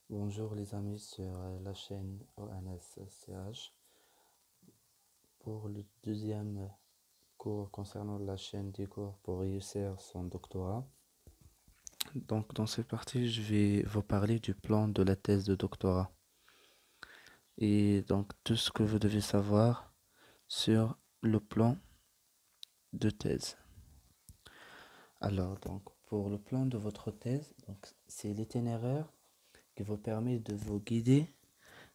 Bonjour les amis sur la chaîne ONSCH pour le deuxième cours concernant la chaîne des cours pour réussir son doctorat. Donc dans cette partie, je vais vous parler du plan de la thèse de doctorat et donc tout ce que vous devez savoir sur le plan de thèse. Alors donc pour le plan de votre thèse, donc c'est l'itinéraire qui vous permet de vous guider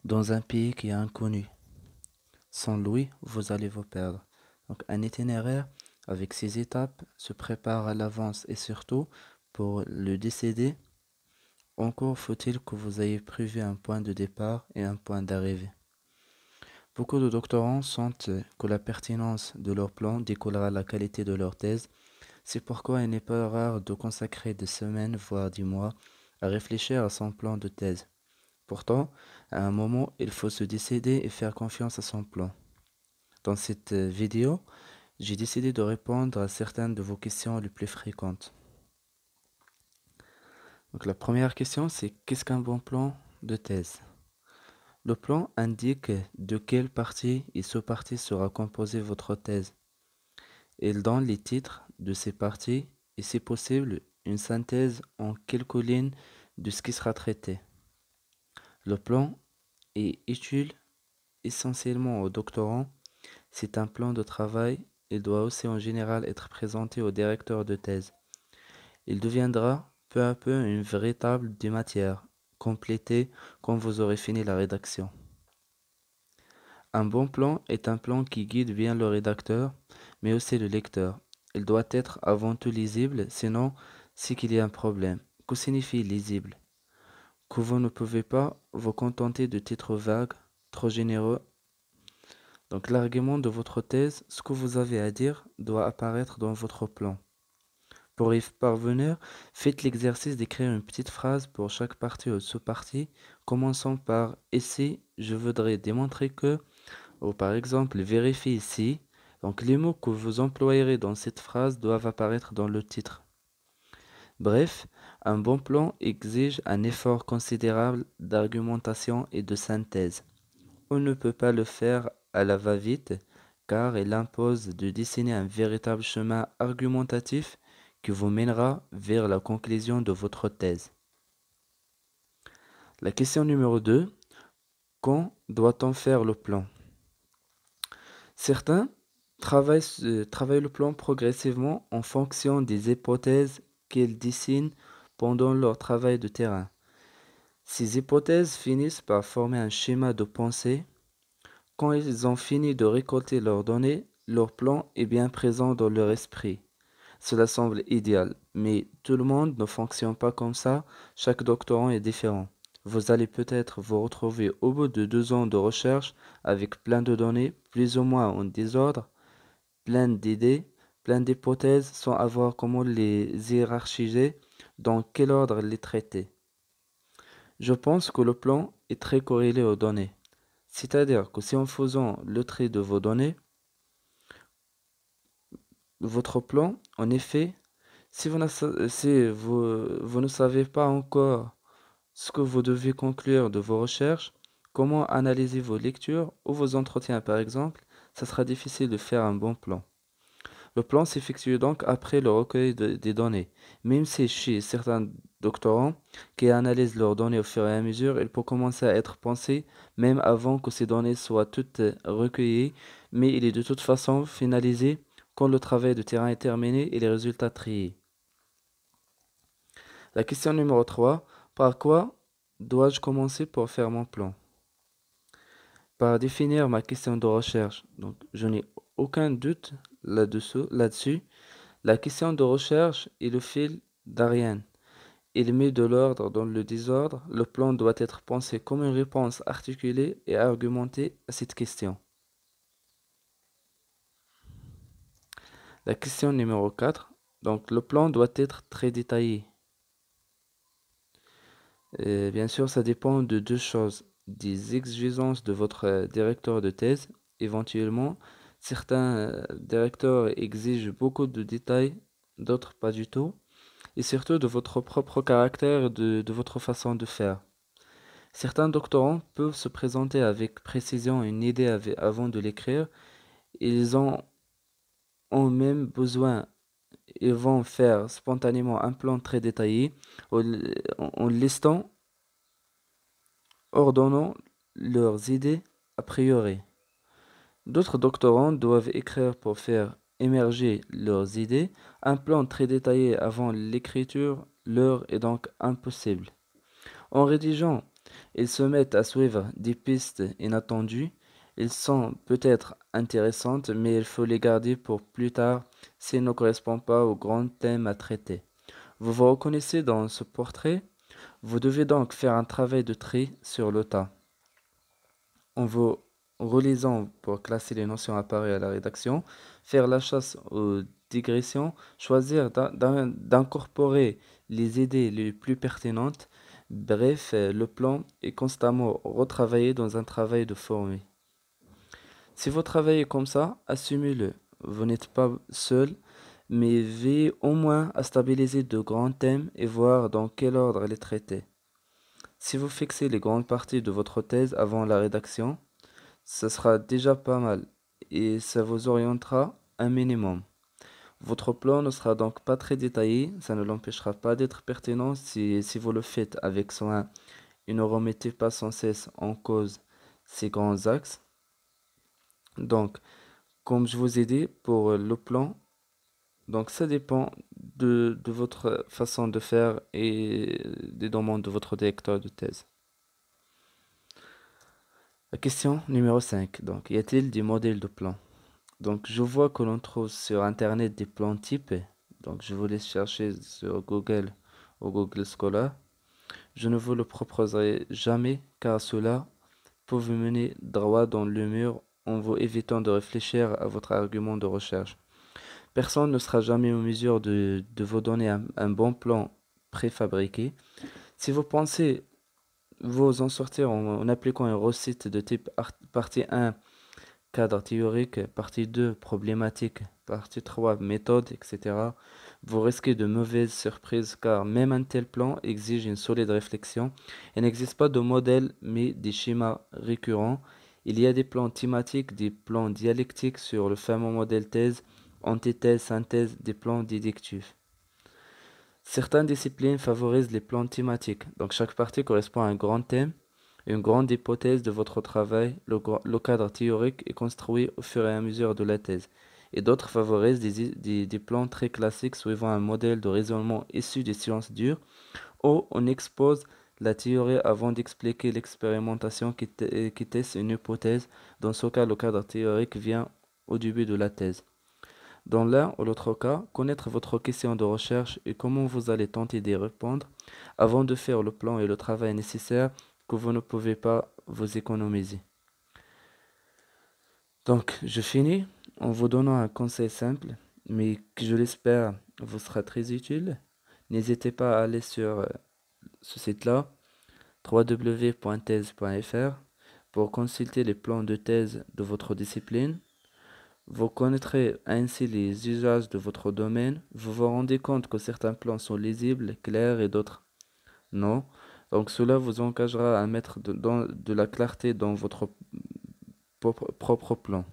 dans un pays qui est inconnu. Sans lui, vous allez vous perdre. Donc un itinéraire avec ses étapes se prépare à l'avance et surtout pour le décider, encore faut-il que vous ayez prévu un point de départ et un point d'arrivée. Beaucoup de doctorants sentent que la pertinence de leur plan découlera de la qualité de leur thèse. C'est pourquoi il n'est pas rare de consacrer des semaines, voire des mois, à réfléchir à son plan de thèse. Pourtant, à un moment, il faut se décider et faire confiance à son plan. Dans cette vidéo, j'ai décidé de répondre à certaines de vos questions les plus fréquentes. Donc la première question, c'est qu'est-ce qu'un bon plan de thèse? Le plan indique de quelle partie et sous-partie sera composée votre thèse. Il donne les titres de ces parties et, si possible, une synthèse en quelques lignes de ce qui sera traité. Le plan est utile essentiellement aux doctorants. C'est un plan de travail. Il doit aussi en général être présenté au directeur de thèse. Il deviendra peu à peu une vraie table de matière, complétée quand vous aurez fini la rédaction. Un bon plan est un plan qui guide bien le rédacteur, mais aussi le lecteur. Il doit être avant tout lisible, sinon c'est qu'il y a un problème. Que signifie lisible? Que vous ne pouvez pas vous contenter de titres vagues, trop généreux. Donc l'argument de votre thèse, ce que vous avez à dire, doit apparaître dans votre plan. Pour y parvenir, faites l'exercice d'écrire une petite phrase pour chaque partie ou sous-partie, commençant par ici, je voudrais démontrer que, ou par exemple, vérifiez ici. Donc les mots que vous employerez dans cette phrase doivent apparaître dans le titre. Bref, un bon plan exige un effort considérable d'argumentation et de synthèse. On ne peut pas le faire à la va-vite, car il impose de dessiner un véritable chemin argumentatif qui vous mènera vers la conclusion de votre thèse. La question numéro 2. Quand doit-on faire le plan? Certains travaillent le plan progressivement en fonction des hypothèses qu'ils dessinent pendant leur travail de terrain. Ces hypothèses finissent par former un schéma de pensée. Quand ils ont fini de récolter leurs données, leur plan est bien présent dans leur esprit. Cela semble idéal, mais tout le monde ne fonctionne pas comme ça, chaque doctorant est différent. Vous allez peut-être vous retrouver au bout de 2 ans de recherche avec plein de données, plus ou moins en désordre, plein d'idées, plein d'hypothèses sans avoir comment les hiérarchiser, dans quel ordre les traiter. Je pense que le plan est très corrélé aux données. C'est-à-dire que si en faisant le tri de vos données, votre plan, en effet, si vous ne savez pas encore ce que vous devez conclure de vos recherches, comment analyser vos lectures ou vos entretiens par exemple, ça sera difficile de faire un bon plan. Le plan s'effectue donc après le recueil des données. Même si chez certains doctorants qui analysent leurs données au fur et à mesure, il peut commencer à être pensé même avant que ces données soient toutes recueillies, mais il est de toute façon finalisé quand le travail de terrain est terminé et les résultats triés. La question numéro 3. Par quoi dois-je commencer pour faire mon plan? Par définir ma question de recherche. Donc, je n'ai aucun doute là-dessus. La question de recherche est le fil d'Ariane. Il met de l'ordre dans le désordre. Le plan doit être pensé comme une réponse articulée et argumentée à cette question. La question numéro 4. Donc, le plan doit être très détaillé. Et bien sûr, ça dépend de deux choses. Des exigences de votre directeur de thèse. Éventuellement, certains directeurs exigent beaucoup de détails, d'autres pas du tout. Et surtout de votre propre caractère, de votre façon de faire. Certains doctorants peuvent se présenter avec précision une idée avant de l'écrire. Ils ont même besoin, ils vont faire spontanément un plan très détaillé en listant, ordonnant leurs idées a priori. D'autres doctorants doivent écrire pour faire émerger leurs idées. Un plan très détaillé avant l'écriture leur est donc impossible. En rédigeant, ils se mettent à suivre des pistes inattendues. Elles sont peut-être intéressantes, mais il faut les garder pour plus tard s'ils ne correspondent pas au grand thème à traiter. Vous vous reconnaissez dans ce portrait? Vous devez donc faire un travail de tri sur le tas. En vous relisant pour classer les notions apparues à la rédaction, faire la chasse aux digressions, choisir d'incorporer les idées les plus pertinentes. Bref, le plan est constamment retravaillé dans un travail de formée. Si vous travaillez comme ça, assumez-le. Vous n'êtes pas seul, mais veillez au moins à stabiliser de grands thèmes et voir dans quel ordre les traiter. Si vous fixez les grandes parties de votre thèse avant la rédaction, ce sera déjà pas mal et ça vous orientera un minimum. Votre plan ne sera donc pas très détaillé, ça ne l'empêchera pas d'être pertinent si vous le faites avec soin et ne remettez pas sans cesse en cause ces grands axes. Donc, comme je vous ai dit pour le plan, donc ça dépend de votre façon de faire et des demandes de votre directeur de thèse. La question numéro 5. Donc, y a-t-il des modèles de plans? Donc, je vois que l'on trouve sur Internet des plans types. Donc, je vous laisse chercher sur Google ou Google Scholar. Je ne vous le proposerai jamais car cela peut vous mener droit dans le mur en vous évitant de réfléchir à votre argument de recherche. Personne ne sera jamais en mesure de vous donner un bon plan préfabriqué. Si vous pensez vous en sortir en appliquant une recette de type partie 1, cadre théorique, partie 2, problématique, partie 3, méthode, etc., vous risquez de mauvaises surprises car même un tel plan exige une solide réflexion. Il n'existe pas de modèle mais des schémas récurrents. Il y a des plans thématiques, des plans dialectiques sur le fameux modèle thèse, antithèse, synthèse, des plans déductifs. Certaines disciplines favorisent les plans thématiques, donc chaque partie correspond à un grand thème, une grande hypothèse de votre travail, le cadre théorique est construit au fur et à mesure de la thèse. Et d'autres favorisent des plans très classiques suivant un modèle de raisonnement issu des sciences dures, où on expose la théorie avant d'expliquer l'expérimentation qui teste une hypothèse. Dans ce cas, le cadre théorique vient au début de la thèse. Dans l'un ou l'autre cas, connaître votre question de recherche et comment vous allez tenter d'y répondre avant de faire le plan et le travail nécessaire que vous ne pouvez pas vous économiser. Donc, je finis en vous donnant un conseil simple, mais que je l'espère vous sera très utile. N'hésitez pas à aller sur ce site-là, www.thèse.fr, pour consulter les plans de thèse de votre discipline. Vous connaîtrez ainsi les usages de votre domaine. Vous vous rendez compte que certains plans sont lisibles, clairs et d'autres non. Donc cela vous engagera à mettre de la clarté dans votre propre plan.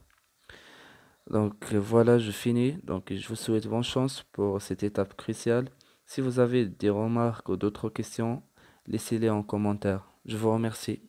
Donc voilà, je finis. Donc je vous souhaite bonne chance pour cette étape cruciale. Si vous avez des remarques ou d'autres questions, laissez-les en commentaire. Je vous remercie.